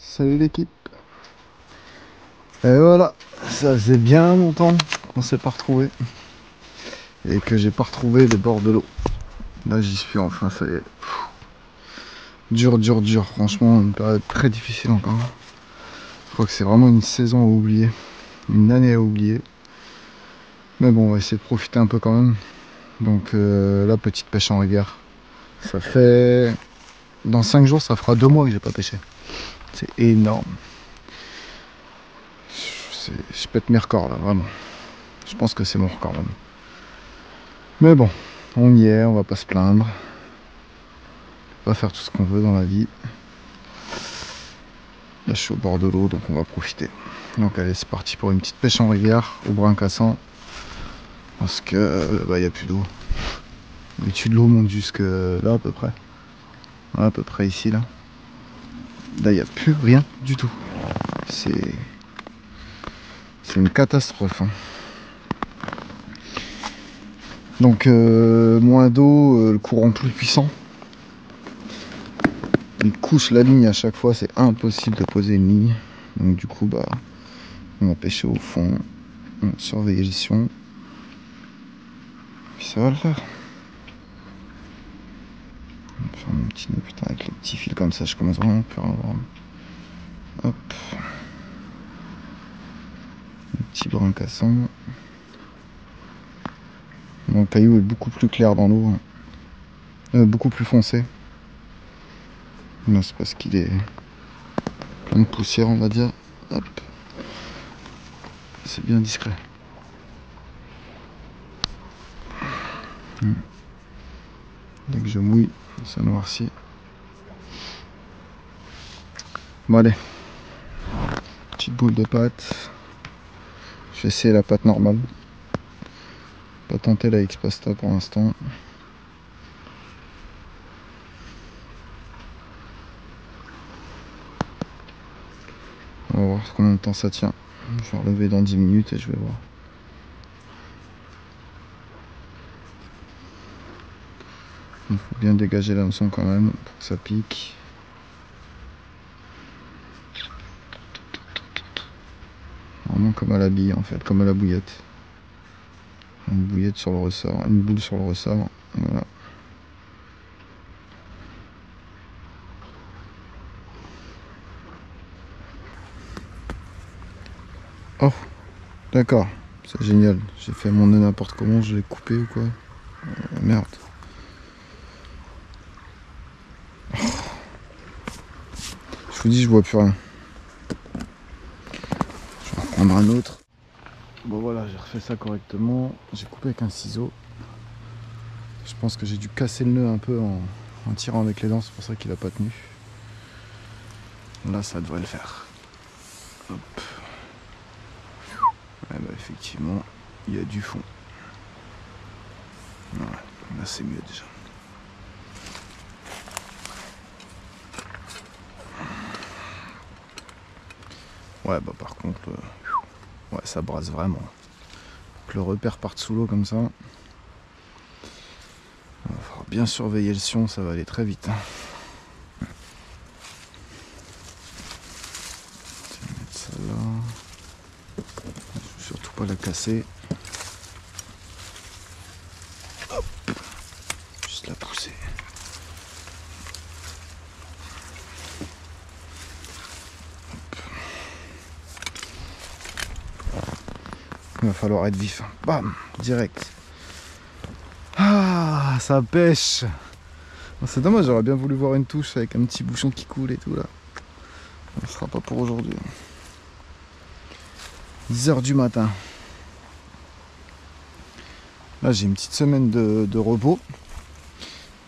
Salut l'équipe. Et voilà, ça faisait bien longtemps qu'on s'est pas retrouvé et que j'ai pas retrouvé les bords de l'eau. Là j'y suis enfin, ça y est. Dur, franchement une période très difficile encore. Je crois que c'est vraiment une saison à oublier, une année à oublier. Mais bon, on va essayer de profiter un peu quand même. Donc la petite pêche en rivière. Ça fait... Dans 5 jours ça fera 2 mois que j'ai pas pêché. C'est énorme. Je pète mes records là, vraiment. Je pense que c'est mon record même. Mais bon, on y est, on va pas se plaindre. On va faire tout ce qu'on veut dans la vie. Là je suis au bord de l'eau, donc on va profiter. Donc allez, c'est parti pour une petite pêche en rivière au brin cassant. Parce que bah, y a plus d'eau. L'étude de l'eau monte jusque là à peu près. À peu près ici là. Là il n'y a plus rien du tout. C'est une catastrophe. Hein. Donc moins d'eau, le courant plus puissant. Il couche la ligne à chaque fois, c'est impossible de poser une ligne. Donc du coup bah on va pêcher au fond, on va surveiller les sions. Puis ça va le faire. On va faire mon petit nœud, putain, avec les petits fils comme ça, je commence vraiment plus à avoir. Hop. Un petit brin cassant. Mon caillou est beaucoup plus clair dans l'eau. Beaucoup plus foncé. C'est parce qu'il est plein de poussière, on va dire. Hop. C'est bien discret. Dès que je mouille, ça noircit. Bon allez. Petite boule de pâte. Je vais essayer la pâte normale. Pas tenter la X-Pasta pour l'instant. On va voir combien de temps ça tient. Je vais relever dans 10 minutes et je vais voir. Il faut bien dégager l'hameçon quand même pour que ça pique. Vraiment comme à la bille en fait, comme à la bouillette. Une bouillette sur le ressort, une boule sur le ressort. Voilà. Oh, d'accord, c'est génial. J'ai fait mon nœud n'importe comment, je l'ai coupé ou quoi. Merde. Oh. Je vous dis, je vois plus rien. Je vais en reprendre un autre. Bon voilà, j'ai refait ça correctement. J'ai coupé avec un ciseau. Je pense que j'ai dû casser le nœud un peu en tirant avec les dents, c'est pour ça qu'il a pas tenu. Là, ça devrait le faire. Hop. Ouais, bah, effectivement, il y a du fond. Ouais, là, c'est mieux déjà. Ouais, bah par contre, ouais, ça brasse vraiment. Que le repère parte sous l'eau comme ça. Il va falloir bien surveiller le sion, ça va aller très vite. Hein. Je vais mettre ça là. Je veux surtout pas la casser. Hop. Juste la pousser. Il va falloir être vif. Bam, direct. Ah, ça pêche. C'est dommage, j'aurais bien voulu voir une touche avec un petit bouchon qui coule et tout là. Ça sera pas pour aujourd'hui. 10 h du matin. Là j'ai une petite semaine de repos.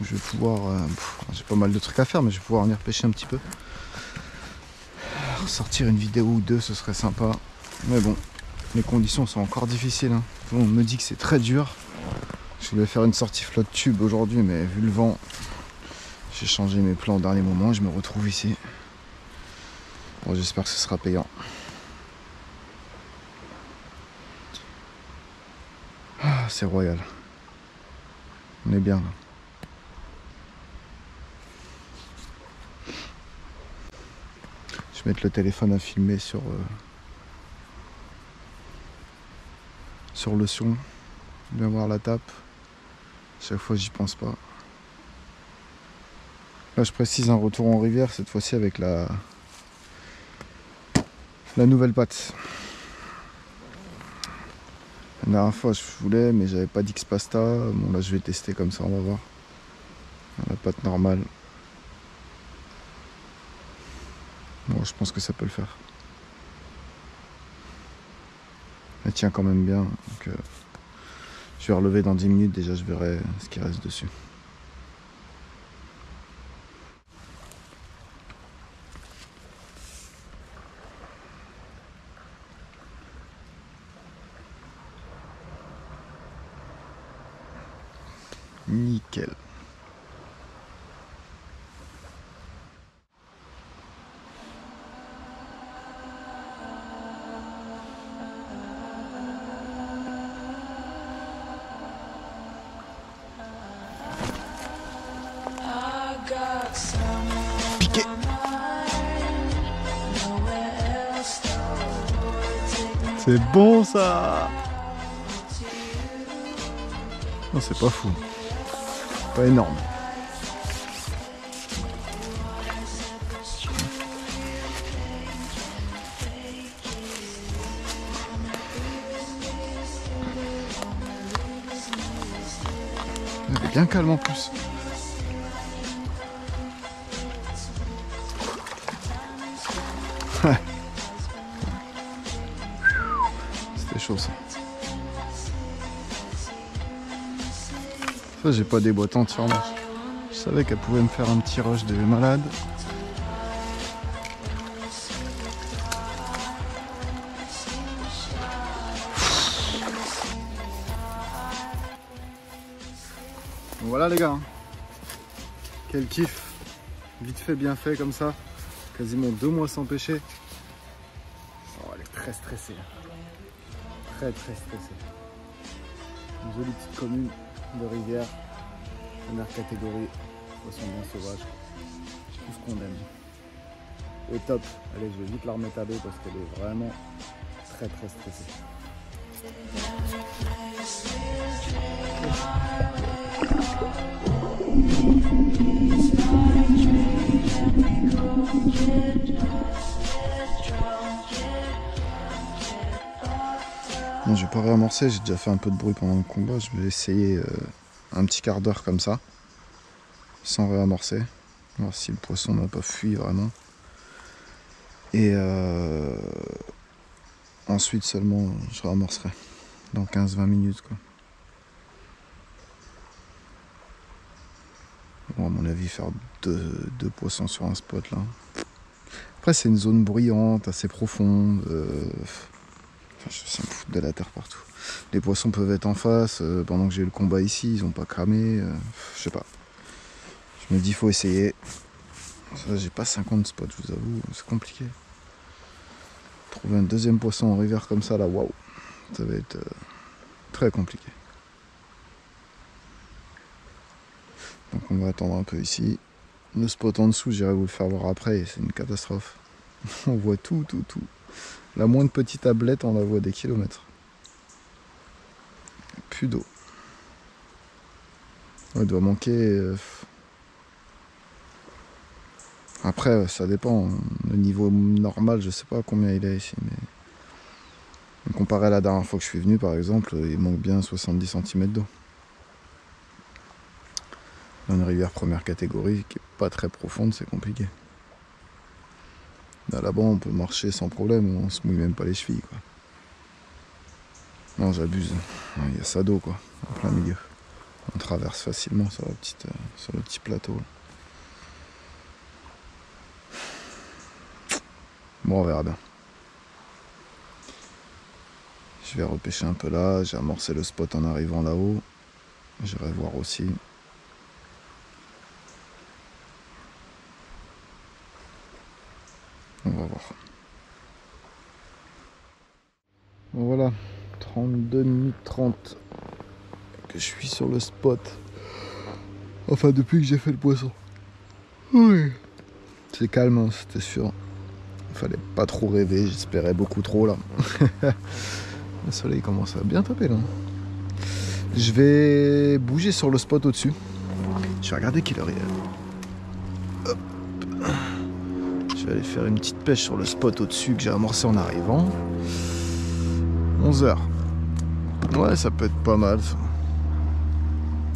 Je vais pouvoir... j'ai pas mal de trucs à faire, mais je vais pouvoir venir pêcher un petit peu. Ressortir une vidéo ou deux, ce serait sympa. Mais bon, les conditions sont encore difficiles. Hein. On me dit que c'est très dur. Je voulais faire une sortie flotte tube aujourd'hui, mais vu le vent, j'ai changé mes plans au dernier moment. Je me retrouve ici. Bon, j'espère que ce sera payant. Ah, c'est royal. On est bien là. Je Je vais mettre le téléphone à filmer sur le son. Bien voir la tape. Chaque fois j'y pense pas. Là je précise un retour en rivière, cette fois-ci avec la nouvelle patte. La dernière fois je voulais mais j'avais pas d'X-Pasta. Bon là je vais tester comme ça, on va voir. La pâte normale. Bon je pense que ça peut le faire. Elle tient quand même bien. Donc, je vais relever dans 10 minutes, déjà je verrai ce qui reste dessus. Nickel. Piqué. C'est bon ça. Non, c'est pas fou. Pas énorme. Elle est bien calme en plus. C'était chaud ça. Ça j'ai pas des boîtantes sur moi. Je savais qu'elle pouvait me faire un petit rush de malade. Voilà les gars. Quel kiff. Vite fait, bien fait comme ça. Quasiment 2 mois sans pêcher. Oh, elle est très stressée. Très stressée. Une jolie petite commune de rivière. Première catégorie. Poisson bien sauvage. Tout ce qu'on aime. Au top. Allez, je vais vite la remettre à l'eau parce qu'elle est vraiment très stressée. Non, je vais pas réamorcer, j'ai déjà fait un peu de bruit pendant le combat. Je vais essayer un petit quart d'heure comme ça, sans réamorcer, voir si le poisson n'a pas fui vraiment. Et ensuite seulement je réamorcerai dans 15-20 minutes quoi. Bon, à mon avis faire deux poissons sur un spot là. Après c'est une zone bruyante, assez profonde. Enfin, ça me fout de la terre partout. Les poissons peuvent être en face. Pendant que j'ai eu le combat ici, ils ont pas cramé. Je sais pas. Je me dis faut essayer. Ça, j'ai pas 50 spots, je vous avoue. C'est compliqué. Trouver un deuxième poisson en rivière comme ça là, waouh. Ça va être très compliqué. Donc on va attendre un peu ici. Le spot en dessous, j'irai vous le faire voir après. C'est une catastrophe. On voit tout. La moindre petite tablette, on la voit des kilomètres. Plus d'eau. Il doit manquer. Après, ça dépend. Le niveau normal, je sais pas combien il est ici. Mais comparé à la dernière fois que je suis venu, par exemple, il manque bien 70 cm d'eau. Dans une rivière première catégorie qui est pas très profonde, c'est compliqué. Là-bas, on peut marcher sans problème, on se mouille même pas les chevilles, quoi. Non, j'abuse. Il y a ça d'eau, quoi, en plein milieu. On traverse facilement sur le petit plateau. Bon, on verra bien. Je vais repêcher un peu là. J'ai amorcé le spot en arrivant là-haut. J'irai voir aussi. On va voir. Bon, voilà, 32 minutes 30 que je suis sur le spot. Enfin, depuis que j'ai fait le poisson. Oui. C'est calme, hein, c'était sûr. Fallait pas trop rêver, j'espérais beaucoup trop là. Le soleil commence à bien taper là. Je vais bouger sur le spot au-dessus. Je vais regarder quelle heure il est. Hop. Je vais aller faire une petite pêche sur le spot au-dessus que j'ai amorcé en arrivant. 11h. Ouais, ça peut être pas mal ça.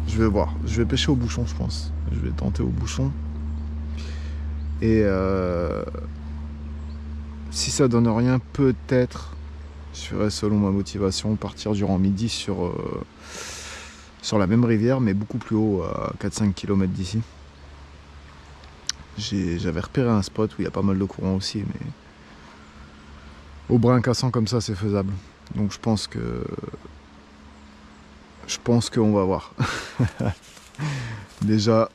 Je vais voir. Je vais pêcher au bouchon, je pense. Je vais tenter au bouchon. Et si ça donne rien, peut-être je ferai selon ma motivation partir durant midi sur la même rivière, mais beaucoup plus haut, à 4-5 km d'ici. J'avais repéré un spot où il y a pas mal de courant aussi, mais au brin cassant comme ça, c'est faisable. Donc je pense qu'on va voir. Déjà,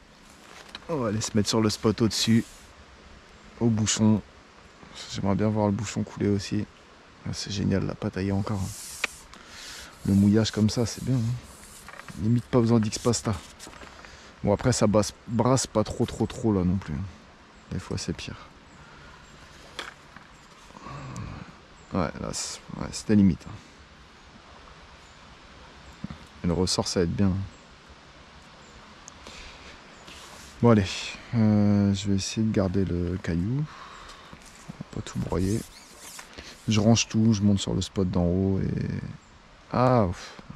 on va aller se mettre sur le spot au-dessus, au bouchon. J'aimerais bien voir le bouchon couler aussi. C'est génial, la pataille encore. Le mouillage comme ça, c'est bien. Limite pas besoin d'X-Pasta. Bon, après ça brasse pas trop là non plus. Des fois c'est pire. Ouais, là c'était limite. Et le ressort ça va être bien. Bon allez, je vais essayer de garder le caillou. Pas tout broyer. Je range tout, je monte sur le spot d'en haut et... Ah,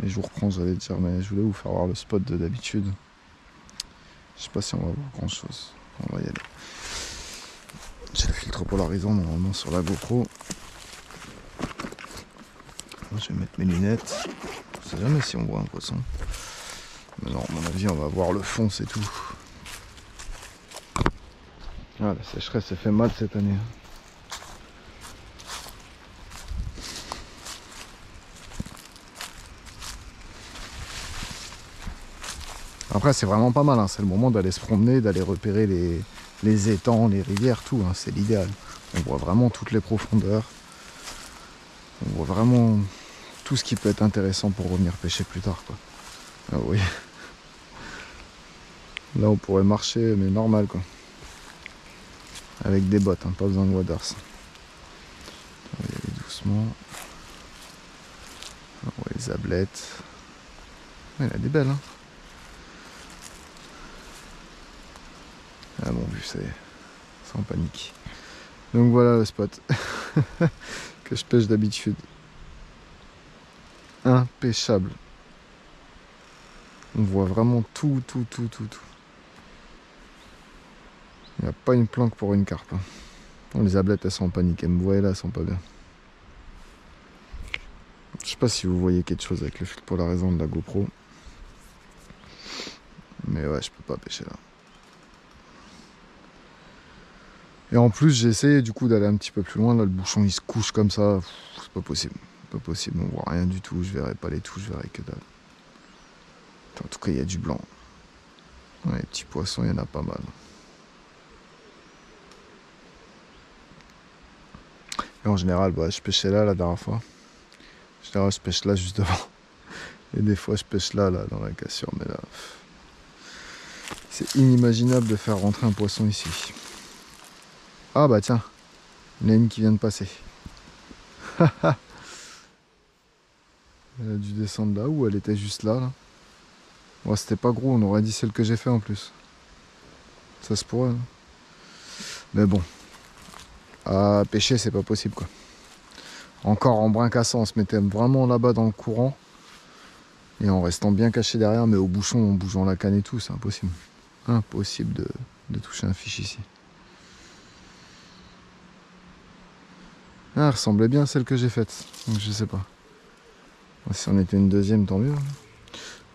et je vous reprends, j'allais dire, mais je voulais vous faire voir le spot de d'habitude. Je sais pas si on va voir grand chose. On va y aller. J'ai le filtre polarisant normalement sur la GoPro. Je vais mettre mes lunettes. Je sais jamais si on voit un poisson. Mais non, à mon avis, on va voir le fond, c'est tout. Ah, la sécheresse, ça fait mal cette année. Après, c'est vraiment pas mal, hein. C'est le moment d'aller se promener, d'aller repérer les étangs, les rivières, tout, hein. C'est l'idéal. On voit vraiment toutes les profondeurs. On voit vraiment tout ce qui peut être intéressant pour revenir pêcher plus tard, quoi. Ah oui. Là, on pourrait marcher, mais normal, quoi. Avec des bottes, hein, pas besoin de waders. On va y aller doucement. On voit les ablettes. Ouais, il a des belles, hein. Ah bon, vu, c'est en panique. Donc voilà le spot que je pêche d'habitude. Impêchable. On voit vraiment tout. Il n'y a pas une planque pour une carpe. Hein. Bon, les ablettes, elles sont en panique. Elles me voient là, elles sont pas bien. Je sais pas si vous voyez quelque chose avec le filtre polarisant de la GoPro. Mais ouais, je peux pas pêcher là. Et en plus, j'ai essayé du coup d'aller un petit peu plus loin. Là, le bouchon il se couche comme ça. C'est pas possible. Pas possible. On voit rien du tout. Je verrai pas les touches. Je verrai que dalle. En tout cas, il y a du blanc. Ouais, les petits poissons, il y en a pas mal. Et en général, bah, je pêchais là la dernière fois. En général, je pêche là juste devant. Et des fois, je pêche là dans la cassure. Mais là, c'est inimaginable de faire rentrer un poisson ici. Ah bah tiens, il y en a une qui vient de passer. Elle a dû descendre là ou elle était juste là. Ouais, c'était pas gros, on aurait dit celle que j'ai fait en plus. Ça se pourrait. Hein. Mais bon, à pêcher c'est pas possible quoi. Encore en brin cassant, on se mettait vraiment là-bas dans le courant. Et en restant bien caché derrière, mais au bouchon, en bougeant la canne et tout, c'est impossible. Impossible de toucher un fiche ici. Ah, elle ressemblait bien à celle que j'ai faite, donc je sais pas. Si on était une deuxième, tant mieux.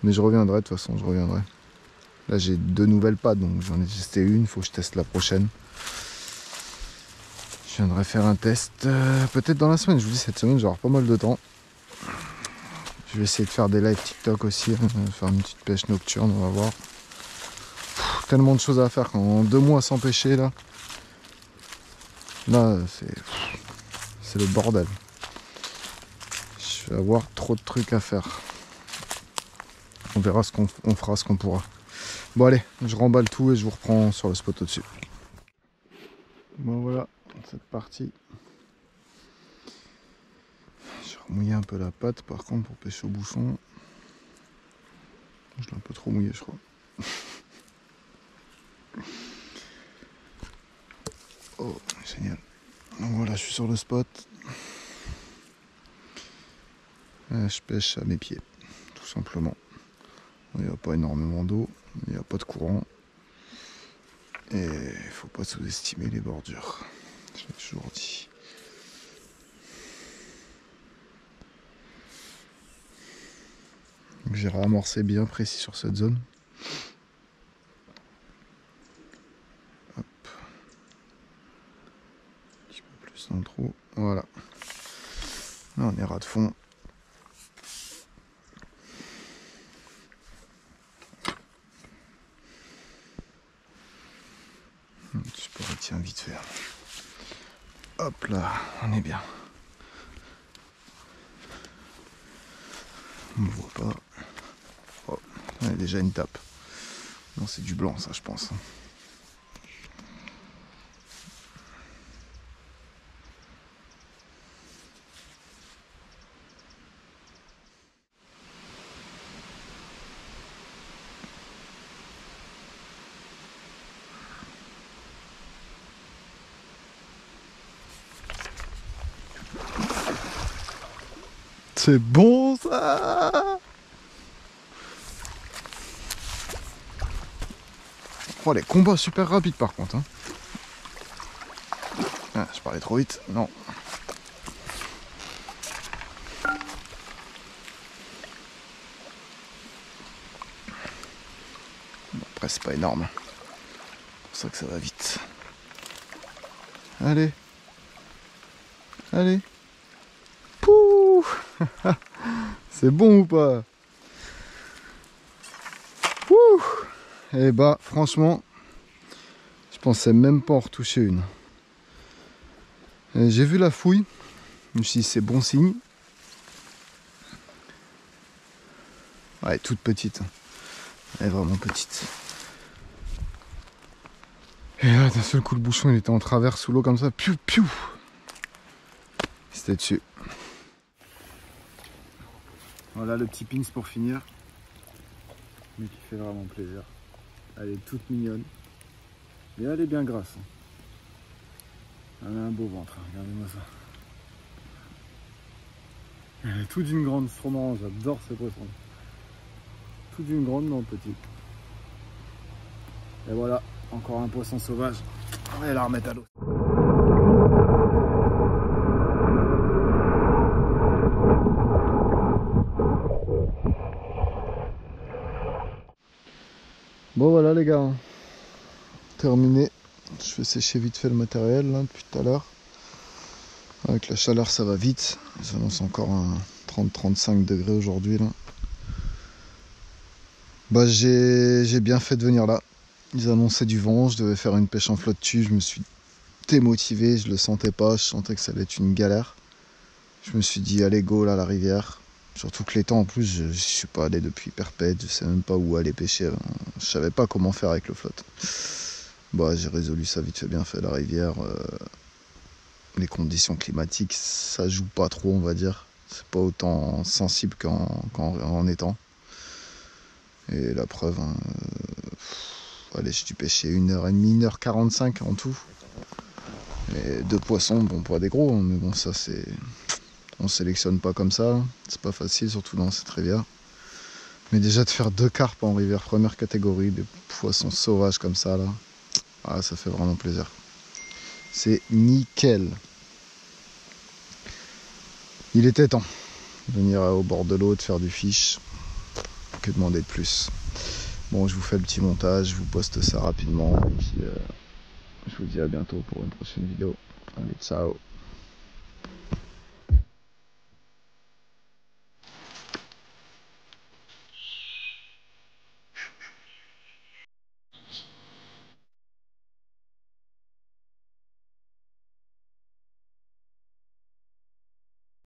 Mais je reviendrai, de toute façon, je reviendrai. Là, j'ai 2 nouvelles pattes, donc j'en ai testé une, faut que je teste la prochaine. Je viendrai faire un test, peut-être dans la semaine. Je vous dis, cette semaine, je vais avoir pas mal de temps. Je vais essayer de faire des lives TikTok aussi, hein, faire une petite pêche nocturne, on va voir. Tellement de choses à faire, en 2 mois sans pêcher, là. Là, c'est le bordel. Je vais avoir trop de trucs à faire. On verra on fera ce qu'on pourra. Bon allez, je remballe tout et je vous reprends sur le spot au-dessus. Bon voilà, cette partie. J'ai remouillé un peu la patte par contre pour pêcher au bouchon. Je l'ai un peu trop mouillé je crois. Oh génial. Donc voilà, je suis sur le spot. Je pêche à mes pieds, tout simplement. Il n'y a pas énormément d'eau, il n'y a pas de courant. Et il faut pas sous-estimer les bordures. Je l'ai toujours dit. J'ai ramorcé bien précis sur cette zone. Hop. Un petit peu plus dans le trou. Voilà. Là on est ras de fond. Je peux retirer vite fait. Hop là, on est bien. On ne voit pas. Oh, on a déjà une tape. Non, c'est du blanc, ça, je pense. C'est bon, ça! Oh, les combats super rapides par contre. Hein. Ah, je parlais trop vite. Non. Bon, après, c'est pas énorme. C'est pour ça que ça va vite. Allez. Allez. Pouh. C'est bon ou pas? Pouh. Et bah, franchement, je pensais même pas en retoucher une. J'ai vu la fouille. Je me suis dit, c'est bon signe. Ouais, toute petite. Elle est vraiment petite. Et là, d'un seul coup, le bouchon, il était en travers sous l'eau comme ça. Piou, piou. C'était dessus. Voilà le petit pins pour finir. Mais qui fait vraiment plaisir. Elle est toute mignonne. Et elle est bien grasse. Elle a un beau ventre, hein. Regardez-moi ça. Elle est toute d'une grande, c'est trop marrant, j'adore ce poisson. Toute d'une grande, non petite. Et voilà, encore un poisson sauvage. On va la remettre à l'eau. Bon voilà les gars, terminé. Je fais sécher vite fait le matériel là, depuis tout à l'heure. Avec la chaleur ça va vite. Ça annonce encore un 30-35 degrés aujourd'hui là. Bah j'ai bien fait de venir là. Ils annonçaient du vent, je devais faire une pêche en flotte dessus. Je me suis démotivé, je le sentais pas, je sentais que ça allait être une galère. Je me suis dit allez go là la rivière. Surtout que les temps en plus je suis pas allé depuis Perpète, je sais même pas où aller pêcher. Je savais pas comment faire avec le flotte. Bah j'ai résolu ça vite fait bien fait, la rivière. Les conditions climatiques ça joue pas trop on va dire. C'est pas autant sensible qu'en étang. Et la preuve, hein, allez j'ai dû pêcher 1h30, 1h45 en tout. Et 2 poissons, bon pas des gros, hein, mais bon ça c'est... On sélectionne pas comme ça, c'est pas facile, surtout dans cette rivière. Mais déjà de faire 2 carpes en rivière première catégorie, des poissons sauvages comme ça là, ah, ça fait vraiment plaisir. C'est nickel. Il était temps de venir au bord de l'eau, de faire du fish. Que demander de plus? Bon, je vous fais le petit montage, je vous poste ça rapidement. Et puis, je vous dis à bientôt pour une prochaine vidéo. Allez, ciao!